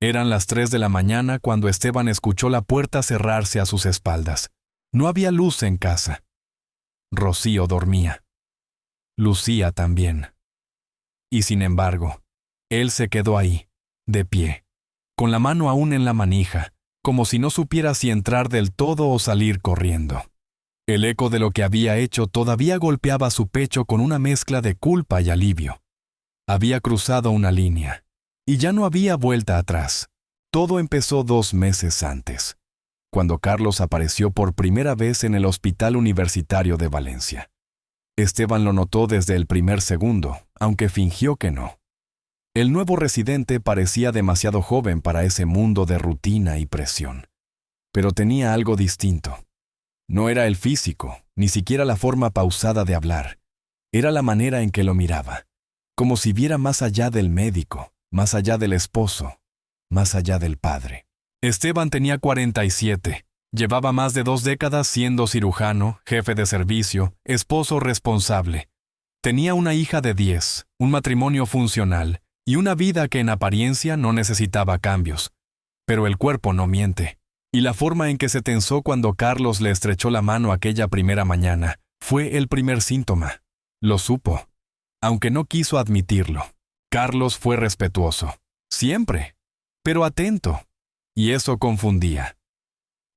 Eran las 3 de la mañana cuando Esteban escuchó la puerta cerrarse a sus espaldas. No había luz en casa. Rocío dormía. Lucía también. Y sin embargo, él se quedó ahí, de pie, con la mano aún en la manija, como si no supiera si entrar del todo o salir corriendo. El eco de lo que había hecho todavía golpeaba su pecho con una mezcla de culpa y alivio. Había cruzado una línea, y ya no había vuelta atrás. Todo empezó 2 meses antes, cuando Carlos apareció por primera vez en el Hospital Universitario de Valencia. Esteban lo notó desde el primer segundo, aunque fingió que no. El nuevo residente parecía demasiado joven para ese mundo de rutina y presión. Pero tenía algo distinto. No era el físico, ni siquiera la forma pausada de hablar. Era la manera en que lo miraba, como si viera más allá del médico, más allá del esposo, más allá del padre. Esteban tenía 47. Llevaba más de 2 décadas siendo cirujano, jefe de servicio, esposo responsable. Tenía una hija de 10, un matrimonio funcional y una vida que en apariencia no necesitaba cambios. Pero el cuerpo no miente. Y la forma en que se tensó cuando Carlos le estrechó la mano aquella primera mañana fue el primer síntoma. Lo supo, aunque no quiso admitirlo. Carlos fue respetuoso, siempre, pero atento, y eso confundía.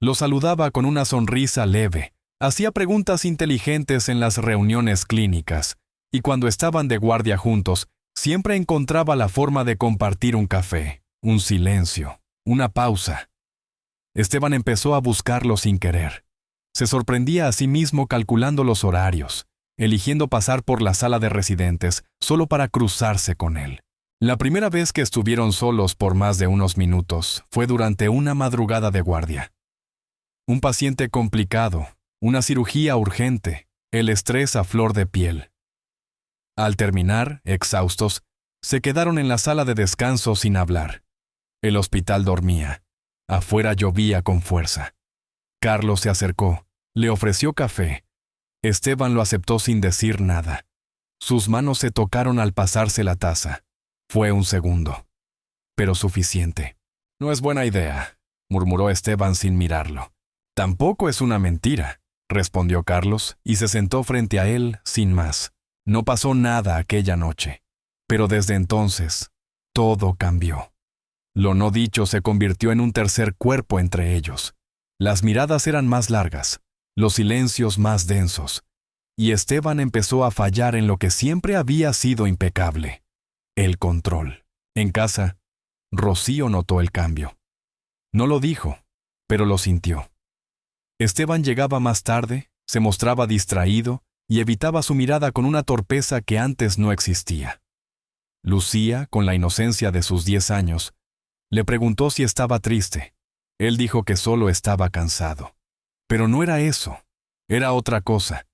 Lo saludaba con una sonrisa leve, hacía preguntas inteligentes en las reuniones clínicas, y cuando estaban de guardia juntos, siempre encontraba la forma de compartir un café, un silencio, una pausa. Esteban empezó a buscarlo sin querer. Se sorprendía a sí mismo calculando los horarios, eligiendo pasar por la sala de residentes solo para cruzarse con él. La primera vez que estuvieron solos por más de unos minutos fue durante una madrugada de guardia. Un paciente complicado, una cirugía urgente, el estrés a flor de piel. Al terminar, exhaustos, se quedaron en la sala de descanso sin hablar. El hospital dormía. Afuera llovía con fuerza. Carlos se acercó, le ofreció café. Esteban lo aceptó sin decir nada. Sus manos se tocaron al pasarse la taza. Fue un segundo, pero suficiente. No es buena idea, murmuró Esteban sin mirarlo. Tampoco es una mentira, respondió Carlos y se sentó frente a él sin más. No pasó nada aquella noche, pero desde entonces, todo cambió. Lo no dicho se convirtió en un tercer cuerpo entre ellos. Las miradas eran más largas, los silencios más densos, y Esteban empezó a fallar en lo que siempre había sido impecable: el control. En casa, Rocío notó el cambio. No lo dijo, pero lo sintió. Esteban llegaba más tarde, se mostraba distraído y evitaba su mirada con una torpeza que antes no existía. Lucía, con la inocencia de sus 10 años, le preguntó si estaba triste. Él dijo que solo estaba cansado. Pero no era eso, era otra cosa.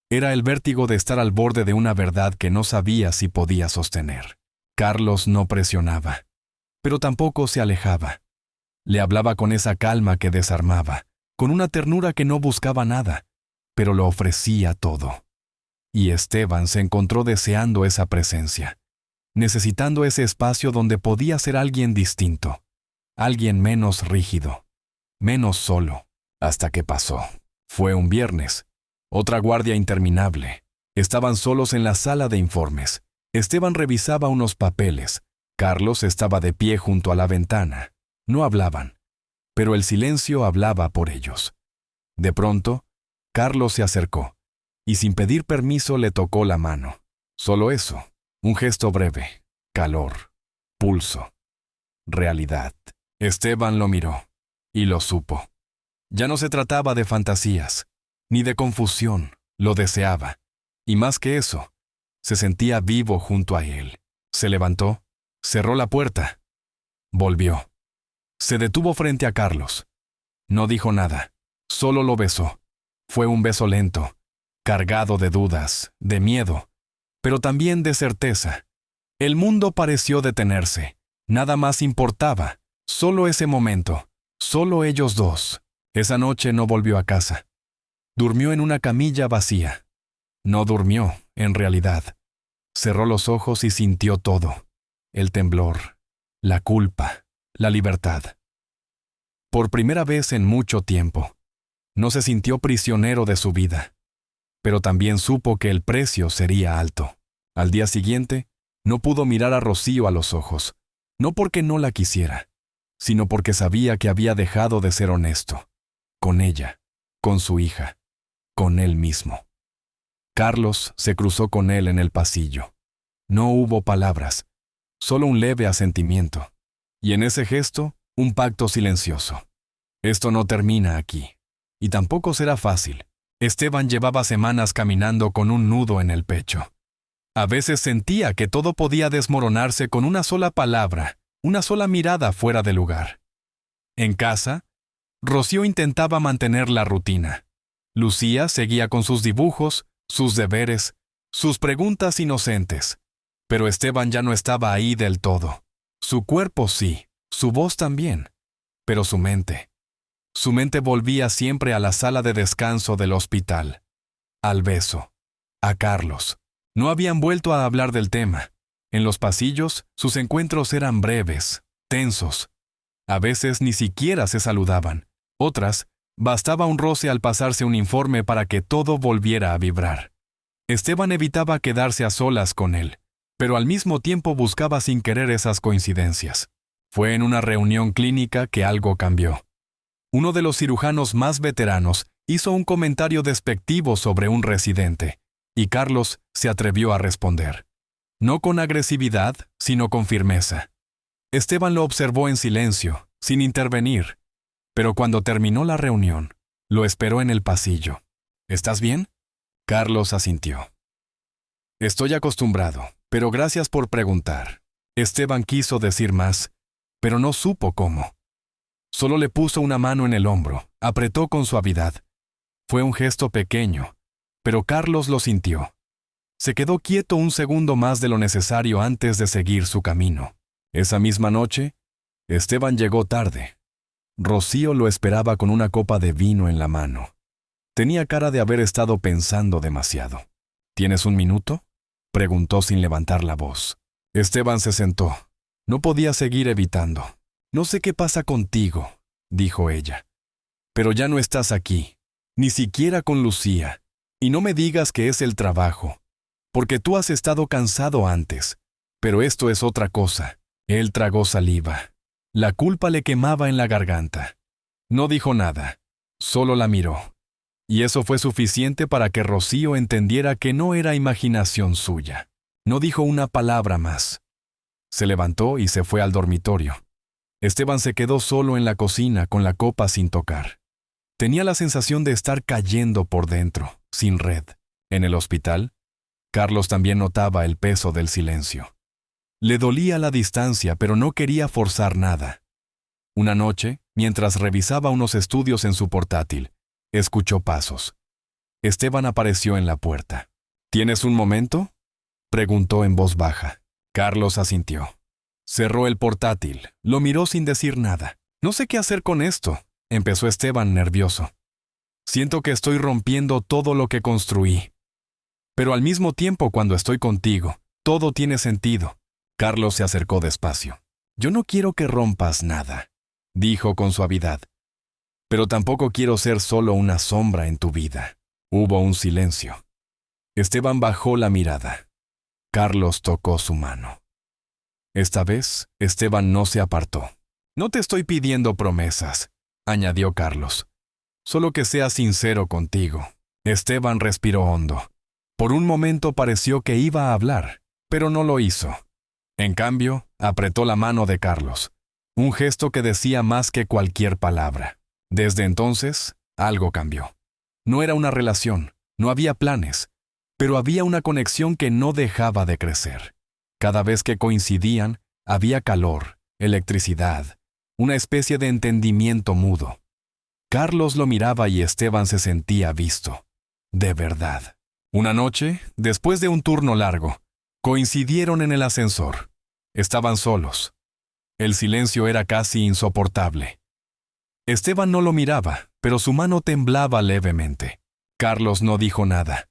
Era el vértigo de estar al borde de una verdad que no sabía si podía sostener. Carlos no presionaba, pero tampoco se alejaba. Le hablaba con esa calma que desarmaba, con una ternura que no buscaba nada, pero lo ofrecía todo. Y Esteban se encontró deseando esa presencia, necesitando ese espacio donde podía ser alguien distinto, alguien menos rígido, menos solo, hasta que pasó. Fue un viernes, otra guardia interminable. Estaban solos en la sala de informes. Esteban revisaba unos papeles. Carlos estaba de pie junto a la ventana. No hablaban, pero el silencio hablaba por ellos. De pronto, Carlos se acercó, y sin pedir permiso le tocó la mano. Solo eso. Un gesto breve, calor, pulso, realidad. Esteban lo miró, y lo supo. Ya no se trataba de fantasías, ni de confusión, lo deseaba. Y más que eso, se sentía vivo junto a él. Se levantó, cerró la puerta, volvió. Se detuvo frente a Carlos. No dijo nada, solo lo besó. Fue un beso lento, cargado de dudas, de miedo, pero también de certeza. El mundo pareció detenerse. Nada más importaba. Solo ese momento. Solo ellos dos. Esa noche no volvió a casa. Durmió en una camilla vacía. No durmió, en realidad. Cerró los ojos y sintió todo. El temblor, la culpa, la libertad. Por primera vez en mucho tiempo, no se sintió prisionero de su vida, pero también supo que el precio sería alto. Al día siguiente, no pudo mirar a Rocío a los ojos, no porque no la quisiera, sino porque sabía que había dejado de ser honesto, con ella, con su hija, con él mismo. Carlos se cruzó con él en el pasillo. No hubo palabras, solo un leve asentimiento, y en ese gesto, un pacto silencioso. Esto no termina aquí, y tampoco será fácil. Esteban llevaba semanas caminando con un nudo en el pecho. A veces sentía que todo podía desmoronarse con una sola palabra, una sola mirada fuera de lugar. En casa, Rocío intentaba mantener la rutina. Lucía seguía con sus dibujos, sus deberes, sus preguntas inocentes. Pero Esteban ya no estaba ahí del todo. Su cuerpo sí, su voz también, pero su mente volvía siempre a la sala de descanso del hospital, al beso, a Carlos. No habían vuelto a hablar del tema. En los pasillos, sus encuentros eran breves, tensos. A veces ni siquiera se saludaban. Otras, bastaba un roce al pasarse un informe para que todo volviera a vibrar. Esteban evitaba quedarse a solas con él, pero al mismo tiempo buscaba sin querer esas coincidencias. Fue en una reunión clínica que algo cambió. Uno de los cirujanos más veteranos hizo un comentario despectivo sobre un residente, y Carlos se atrevió a responder. No con agresividad, sino con firmeza. Esteban lo observó en silencio, sin intervenir, pero cuando terminó la reunión, lo esperó en el pasillo. ¿Estás bien? Carlos asintió. Estoy acostumbrado, pero gracias por preguntar. Esteban quiso decir más, pero no supo cómo. Solo le puso una mano en el hombro, apretó con suavidad. Fue un gesto pequeño, pero Carlos lo sintió. Se quedó quieto un segundo más de lo necesario antes de seguir su camino. Esa misma noche, Esteban llegó tarde. Rocío lo esperaba con una copa de vino en la mano. Tenía cara de haber estado pensando demasiado. ¿Tienes un minuto?, preguntó sin levantar la voz. Esteban se sentó. No podía seguir evitando. No sé qué pasa contigo, dijo ella. Pero ya no estás aquí, ni siquiera con Lucía. Y no me digas que es el trabajo, porque tú has estado cansado antes. Pero esto es otra cosa. Él tragó saliva. La culpa le quemaba en la garganta. No dijo nada, solo la miró. Y eso fue suficiente para que Rocío entendiera que no era imaginación suya. No dijo una palabra más. Se levantó y se fue al dormitorio. Esteban se quedó solo en la cocina con la copa sin tocar. Tenía la sensación de estar cayendo por dentro, sin red. En el hospital, Carlos también notaba el peso del silencio. Le dolía la distancia, pero no quería forzar nada. Una noche, mientras revisaba unos estudios en su portátil, escuchó pasos. Esteban apareció en la puerta. ¿Tienes un momento?, preguntó en voz baja. Carlos asintió. Cerró el portátil, lo miró sin decir nada. No sé qué hacer con esto, empezó Esteban nervioso. Siento que estoy rompiendo todo lo que construí. Pero al mismo tiempo, cuando estoy contigo, todo tiene sentido. Carlos se acercó despacio. Yo no quiero que rompas nada, dijo con suavidad. Pero tampoco quiero ser solo una sombra en tu vida. Hubo un silencio. Esteban bajó la mirada. Carlos tocó su mano. Esta vez, Esteban no se apartó. No te estoy pidiendo promesas, añadió Carlos. Solo que seas sincero contigo. Esteban respiró hondo. Por un momento pareció que iba a hablar, pero no lo hizo. En cambio, apretó la mano de Carlos. Un gesto que decía más que cualquier palabra. Desde entonces, algo cambió. No era una relación, no había planes, pero había una conexión que no dejaba de crecer. Cada vez que coincidían, había calor, electricidad, una especie de entendimiento mudo. Carlos lo miraba y Esteban se sentía visto. De verdad. Una noche, después de un turno largo, coincidieron en el ascensor. Estaban solos. El silencio era casi insoportable. Esteban no lo miraba, pero su mano temblaba levemente. Carlos no dijo nada.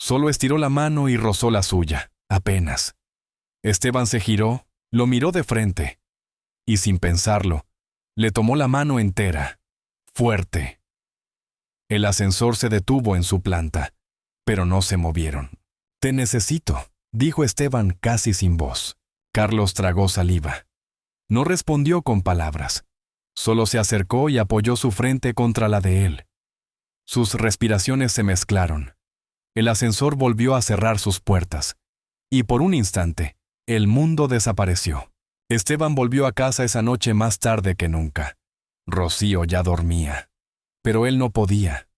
Solo estiró la mano y rozó la suya, apenas. Esteban se giró, lo miró de frente. y sin pensarlo, le tomó la mano entera, fuerte. El ascensor se detuvo en su planta, pero no se movieron. «Te necesito», dijo Esteban casi sin voz. Carlos tragó saliva. No respondió con palabras. Solo se acercó y apoyó su frente contra la de él. Sus respiraciones se mezclaron. El ascensor volvió a cerrar sus puertas. Y por un instante, el mundo desapareció. Esteban volvió a casa esa noche más tarde que nunca. Rocío ya dormía. Pero él no podía.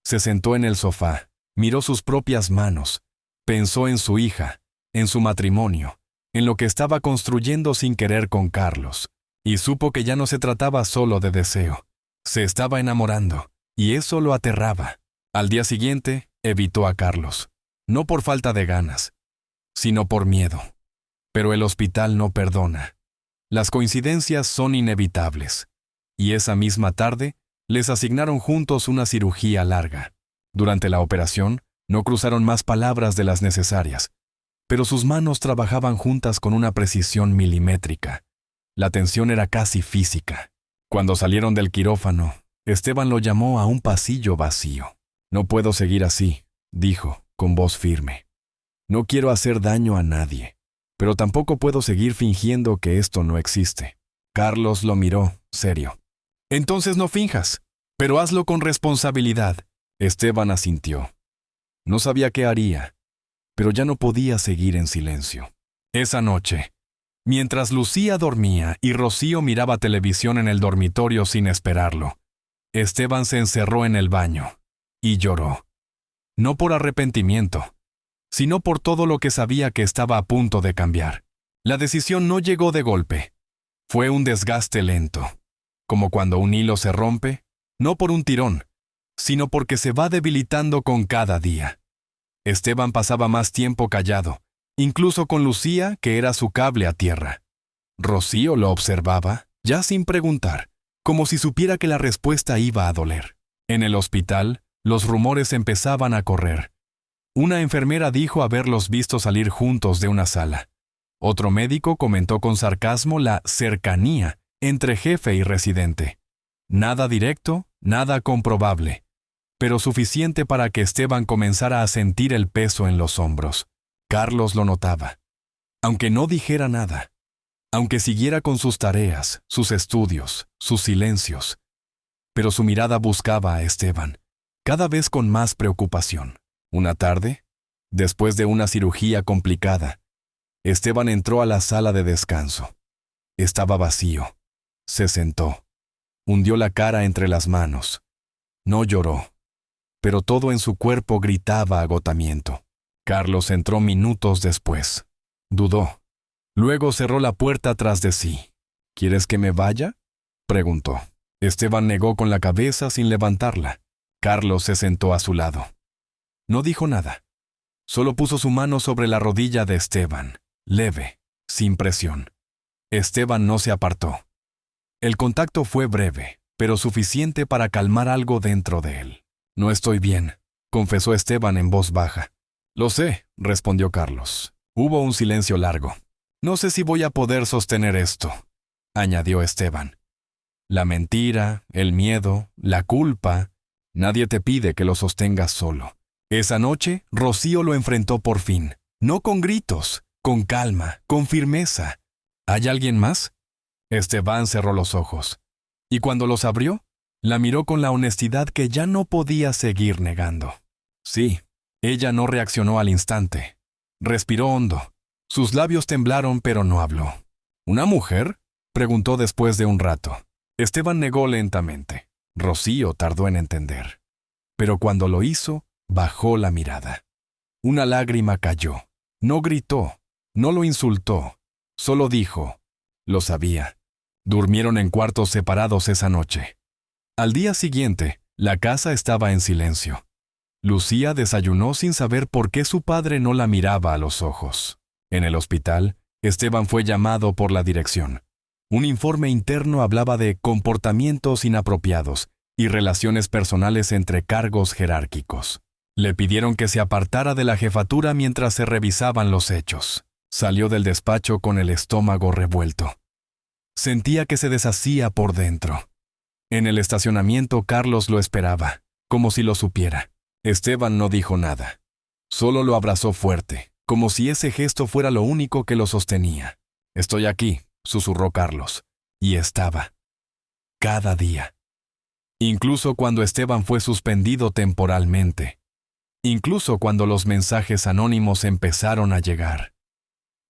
Se sentó en el sofá, miró sus propias manos, pensó en su hija, en su matrimonio, en lo que estaba construyendo sin querer con Carlos, y supo que ya no se trataba solo de deseo. Se estaba enamorando, y eso lo aterraba. Al día siguiente, evitó a Carlos, no por falta de ganas, sino por miedo. Pero el hospital no perdona. Las coincidencias son inevitables. Y esa misma tarde, les asignaron juntos una cirugía larga. Durante la operación, no cruzaron más palabras de las necesarias, pero sus manos trabajaban juntas con una precisión milimétrica. La tensión era casi física. Cuando salieron del quirófano, Esteban lo llamó a un pasillo vacío. «No puedo seguir así», dijo, con voz firme. «No quiero hacer daño a nadie, pero tampoco puedo seguir fingiendo que esto no existe». Carlos lo miró, serio. «Entonces no finjas, pero hazlo con responsabilidad». Esteban asintió. No sabía qué haría, pero ya no podía seguir en silencio. Esa noche, mientras Lucía dormía y Rocío miraba televisión en el dormitorio sin esperarlo, Esteban se encerró en el baño y lloró. No por arrepentimiento, sino por todo lo que sabía que estaba a punto de cambiar. La decisión no llegó de golpe. Fue un desgaste lento, como cuando un hilo se rompe, no por un tirón, sino porque se va debilitando con cada día. Esteban pasaba más tiempo callado, incluso con Lucía, que era su cable a tierra. Rocío lo observaba, ya sin preguntar, como si supiera que la respuesta iba a doler. En el hospital, los rumores empezaban a correr. Una enfermera dijo haberlos visto salir juntos de una sala. Otro médico comentó con sarcasmo la cercanía entre jefe y residente. Nada directo, nada comprobable, pero suficiente para que Esteban comenzara a sentir el peso en los hombros. Carlos lo notaba. Aunque no dijera nada, aunque siguiera con sus tareas, sus estudios, sus silencios, pero su mirada buscaba a Esteban, cada vez con más preocupación. Una tarde, después de una cirugía complicada, Esteban entró a la sala de descanso. Estaba vacío. Se sentó. Hundió la cara entre las manos. No lloró, pero todo en su cuerpo gritaba agotamiento. Carlos entró minutos después. Dudó. Luego cerró la puerta tras de sí. «¿Quieres que me vaya?», preguntó. Esteban negó con la cabeza sin levantarla. Carlos se sentó a su lado. No dijo nada. Solo puso su mano sobre la rodilla de Esteban, leve, sin presión. Esteban no se apartó. El contacto fue breve, pero suficiente para calmar algo dentro de él. «No estoy bien», confesó Esteban en voz baja. «Lo sé», respondió Carlos. Hubo un silencio largo. «No sé si voy a poder sostener esto», añadió Esteban. «La mentira, el miedo, la culpa, nadie te pide que lo sostengas solo». Esa noche, Rocío lo enfrentó por fin. No con gritos, con calma, con firmeza. «¿Hay alguien más?». Esteban cerró los ojos. Y cuando los abrió, la miró con la honestidad que ya no podía seguir negando. Sí, ella no reaccionó al instante. Respiró hondo. Sus labios temblaron, pero no habló. «¿Una mujer?», preguntó después de un rato. Esteban negó lentamente. Rocío tardó en entender. Pero cuando lo hizo, bajó la mirada. Una lágrima cayó. No gritó, no lo insultó, solo dijo: «Lo sabía». Durmieron en cuartos separados esa noche. Al día siguiente, la casa estaba en silencio. Lucía desayunó sin saber por qué su padre no la miraba a los ojos. En el hospital, Esteban fue llamado por la dirección. Un informe interno hablaba de comportamientos inapropiados y relaciones personales entre cargos jerárquicos. Le pidieron que se apartara de la jefatura mientras se revisaban los hechos. Salió del despacho con el estómago revuelto. Sentía que se deshacía por dentro. En el estacionamiento Carlos lo esperaba, como si lo supiera. Esteban no dijo nada. Solo lo abrazó fuerte, como si ese gesto fuera lo único que lo sostenía. «Estoy aquí», susurró Carlos. Y estaba. Cada día. Incluso cuando Esteban fue suspendido temporalmente. Incluso cuando los mensajes anónimos empezaron a llegar.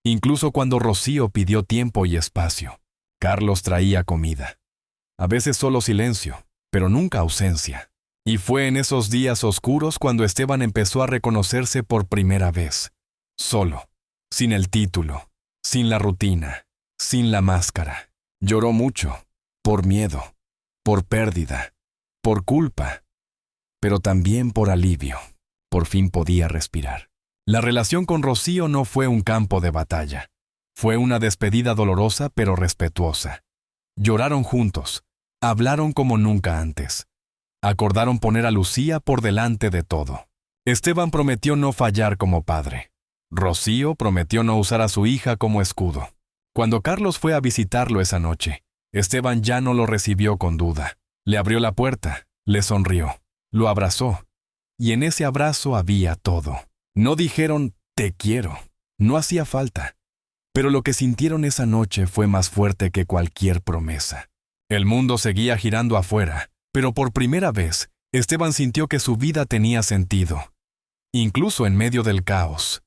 Incluso cuando Rocío pidió tiempo y espacio. Carlos traía comida. A veces solo silencio, pero nunca ausencia. Y fue en esos días oscuros cuando Esteban empezó a reconocerse por primera vez. Solo, sin el título, sin la rutina, sin la máscara. Lloró mucho, por miedo, por pérdida, por culpa, pero también por alivio. Por fin podía respirar. La relación con Rocío no fue un campo de batalla. Fue una despedida dolorosa pero respetuosa. Lloraron juntos, hablaron como nunca antes. Acordaron poner a Lucía por delante de todo. Esteban prometió no fallar como padre. Rocío prometió no usar a su hija como escudo. Cuando Carlos fue a visitarlo esa noche, Esteban ya no lo recibió con duda. Le abrió la puerta, le sonrió, lo abrazó. Y en ese abrazo había todo. No dijeron «te quiero», no hacía falta. Pero lo que sintieron esa noche fue más fuerte que cualquier promesa. El mundo seguía girando afuera, pero por primera vez, Esteban sintió que su vida tenía sentido. Incluso en medio del caos.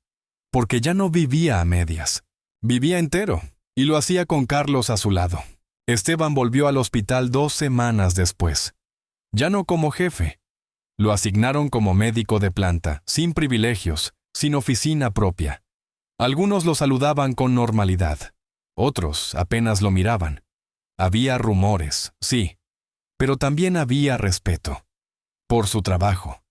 Porque ya no vivía a medias. Vivía entero, y lo hacía con Carlos a su lado. Esteban volvió al hospital 2 semanas después. Ya no como jefe. Lo asignaron como médico de planta, sin privilegios, sin oficina propia. Algunos lo saludaban con normalidad. Otros apenas lo miraban. Había rumores, sí, pero también había respeto. Por su trabajo.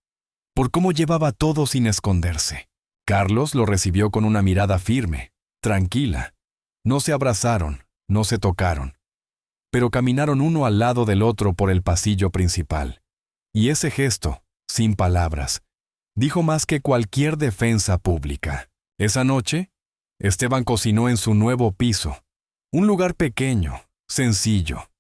Por cómo llevaba todo sin esconderse. Carlos lo recibió con una mirada firme, tranquila. No se abrazaron, no se tocaron. Pero caminaron uno al lado del otro por el pasillo principal. Y ese gesto, sin palabras, dijo más que cualquier defensa pública. Esa noche, Esteban cocinó en su nuevo piso. Un lugar pequeño, sencillo.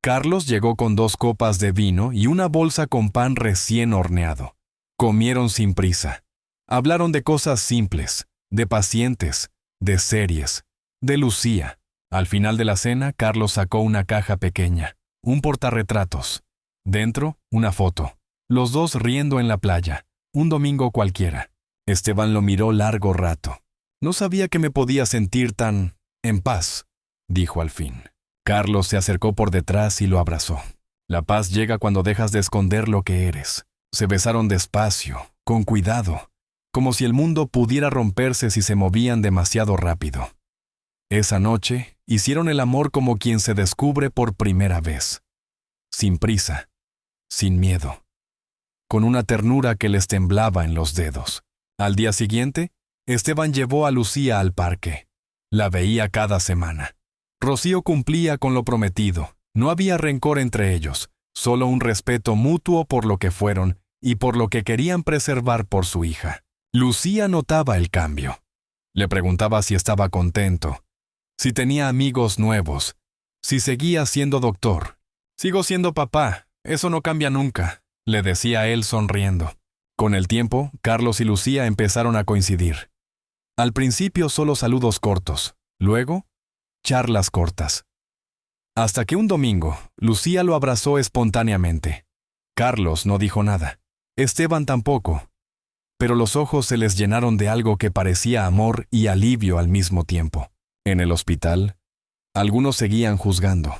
Carlos llegó con 2 copas de vino y una bolsa con pan recién horneado. Comieron sin prisa. Hablaron de cosas simples, de pacientes, de series, de Lucía. Al final de la cena, Carlos sacó una caja pequeña, un portarretratos. Dentro, una foto. Los dos riendo en la playa, un domingo cualquiera. Esteban lo miró largo rato. «No sabía que me podía sentir tan en paz», dijo al fin. Carlos se acercó por detrás y lo abrazó. La paz llega cuando dejas de esconder lo que eres. Se besaron despacio, con cuidado, como si el mundo pudiera romperse si se movían demasiado rápido. Esa noche, hicieron el amor como quien se descubre por primera vez. Sin prisa, sin miedo, con una ternura que les temblaba en los dedos. Al día siguiente, Esteban llevó a Lucía al parque. La veía cada semana. Rocío cumplía con lo prometido. No había rencor entre ellos, solo un respeto mutuo por lo que fueron y por lo que querían preservar por su hija. Lucía notaba el cambio. Le preguntaba si estaba contento, si tenía amigos nuevos, si seguía siendo doctor. «Sigo siendo papá, eso no cambia nunca», le decía él sonriendo. Con el tiempo, Carlos y Lucía empezaron a coincidir. Al principio solo saludos cortos, luego, charlas cortas. Hasta que un domingo, Lucía lo abrazó espontáneamente. Carlos no dijo nada. Esteban tampoco. Pero los ojos se les llenaron de algo que parecía amor y alivio al mismo tiempo. En el hospital, algunos seguían juzgando.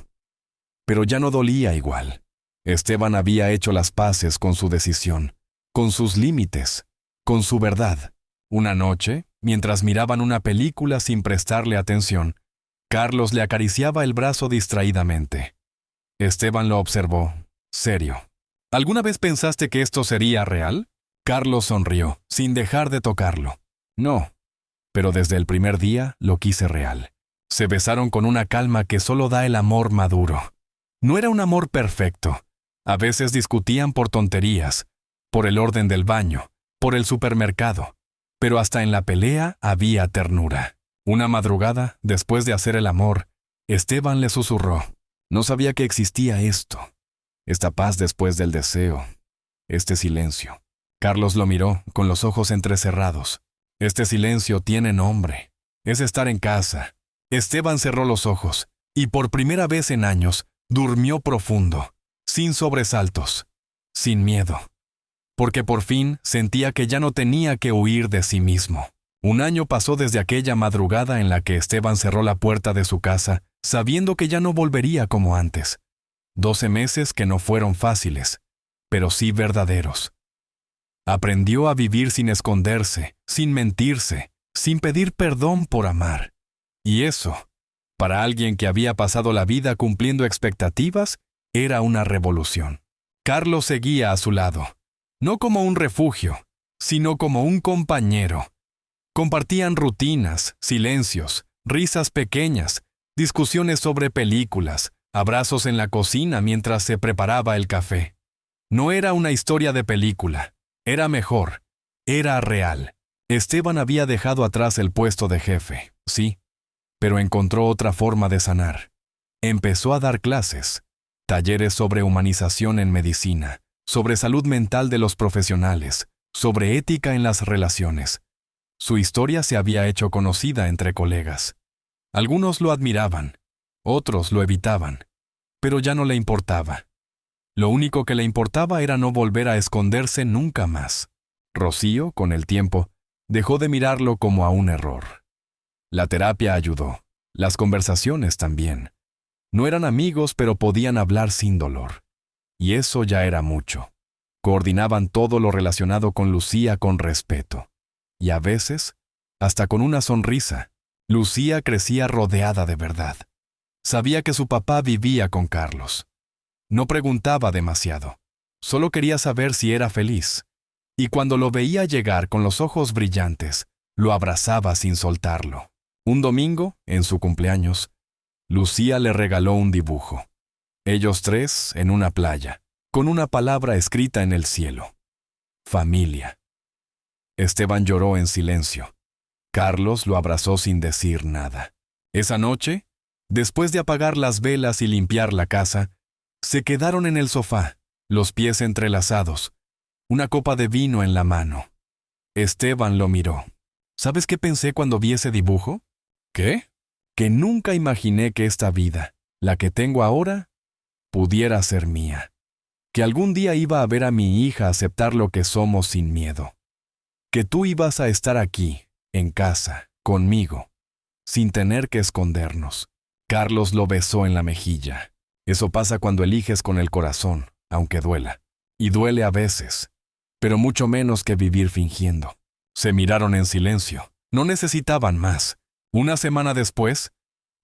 Pero ya no dolía igual. Esteban había hecho las paces con su decisión, con sus límites, con su verdad. Una noche, mientras miraban una película sin prestarle atención, Carlos le acariciaba el brazo distraídamente. Esteban lo observó, serio. «¿Alguna vez pensaste que esto sería real?» Carlos sonrió, sin dejar de tocarlo. «No, pero desde el primer día lo quise real». Se besaron con una calma que solo da el amor maduro. No era un amor perfecto. A veces discutían por tonterías, por el orden del baño, por el supermercado. Pero hasta en la pelea había ternura. Una madrugada, después de hacer el amor, Esteban le susurró. No sabía que existía esto. Esta paz después del deseo. Este silencio. Carlos lo miró, con los ojos entrecerrados. Este silencio tiene nombre. Es estar en casa. Esteban cerró los ojos, y por primera vez en años, durmió profundo, sin sobresaltos, sin miedo. Porque por fin sentía que ya no tenía que huir de sí mismo. Un año pasó desde aquella madrugada en la que Esteban cerró la puerta de su casa, sabiendo que ya no volvería como antes. 12 meses que no fueron fáciles, pero sí verdaderos. Aprendió a vivir sin esconderse, sin mentirse, sin pedir perdón por amar. Y eso, para alguien que había pasado la vida cumpliendo expectativas, era una revolución. Carlos seguía a su lado, no como un refugio, sino como un compañero. Compartían rutinas, silencios, risas pequeñas, discusiones sobre películas, abrazos en la cocina mientras se preparaba el café. No era una historia de película, era mejor, era real. Esteban había dejado atrás el puesto de jefe, sí, pero encontró otra forma de sanar. Empezó a dar clases, talleres sobre humanización en medicina, sobre salud mental de los profesionales, sobre ética en las relaciones. Su historia se había hecho conocida entre colegas. Algunos lo admiraban, otros lo evitaban, pero ya no le importaba. Lo único que le importaba era no volver a esconderse nunca más. Rocío, con el tiempo, dejó de mirarlo como a un error. La terapia ayudó, las conversaciones también. No eran amigos, pero podían hablar sin dolor. Y eso ya era mucho. Coordinaban todo lo relacionado con Lucía con respeto. Y a veces, hasta con una sonrisa. Lucía crecía rodeada de verdad. Sabía que su papá vivía con Carlos. No preguntaba demasiado. Solo quería saber si era feliz. Y cuando lo veía llegar con los ojos brillantes, lo abrazaba sin soltarlo. Un domingo, en su cumpleaños, Lucía le regaló un dibujo. Ellos tres en una playa, con una palabra escrita en el cielo. Familia. Esteban lloró en silencio. Carlos lo abrazó sin decir nada. Esa noche, después de apagar las velas y limpiar la casa, se quedaron en el sofá, los pies entrelazados, una copa de vino en la mano. Esteban lo miró. ¿Sabes qué pensé cuando vi ese dibujo? ¿Qué? Que nunca imaginé que esta vida, la que tengo ahora, pudiera ser mía. Que algún día iba a ver a mi hija aceptar lo que somos sin miedo. Que tú ibas a estar aquí, en casa, conmigo, sin tener que escondernos. Carlos lo besó en la mejilla. Eso pasa cuando eliges con el corazón, aunque duela. Y duele a veces, pero mucho menos que vivir fingiendo. Se miraron en silencio. No necesitaban más. Una semana después,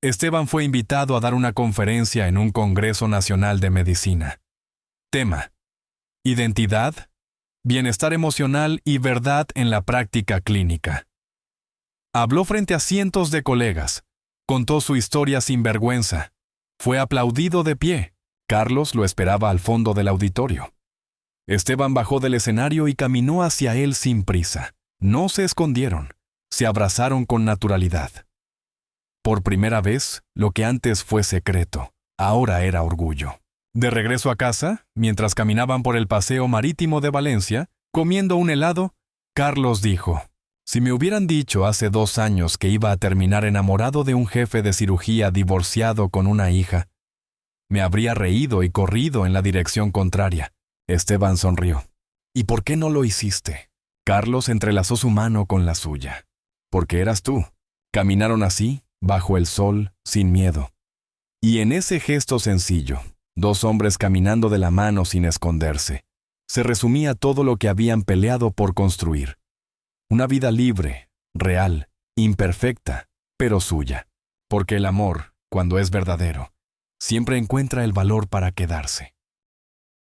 Esteban fue invitado a dar una conferencia en un Congreso Nacional de Medicina. Tema: Identidad, bienestar emocional y verdad en la práctica clínica. Habló frente a cientos de colegas. Contó su historia sin vergüenza. Fue aplaudido de pie. Carlos lo esperaba al fondo del auditorio. Esteban bajó del escenario y caminó hacia él sin prisa. No se escondieron. Se abrazaron con naturalidad. Por primera vez, lo que antes fue secreto, ahora era orgullo. De regreso a casa, mientras caminaban por el paseo marítimo de Valencia, comiendo un helado, Carlos dijo: si me hubieran dicho hace 2 años que iba a terminar enamorado de un jefe de cirugía divorciado con una hija, me habría reído y corrido en la dirección contraria. Esteban sonrió. ¿Y por qué no lo hiciste? Carlos entrelazó su mano con la suya. Porque eras tú. Caminaron así, bajo el sol, sin miedo. Y en ese gesto sencillo, 2 hombres caminando de la mano sin esconderse, se resumía todo lo que habían peleado por construir. Una vida libre, real, imperfecta, pero suya. Porque el amor, cuando es verdadero, siempre encuentra el valor para quedarse.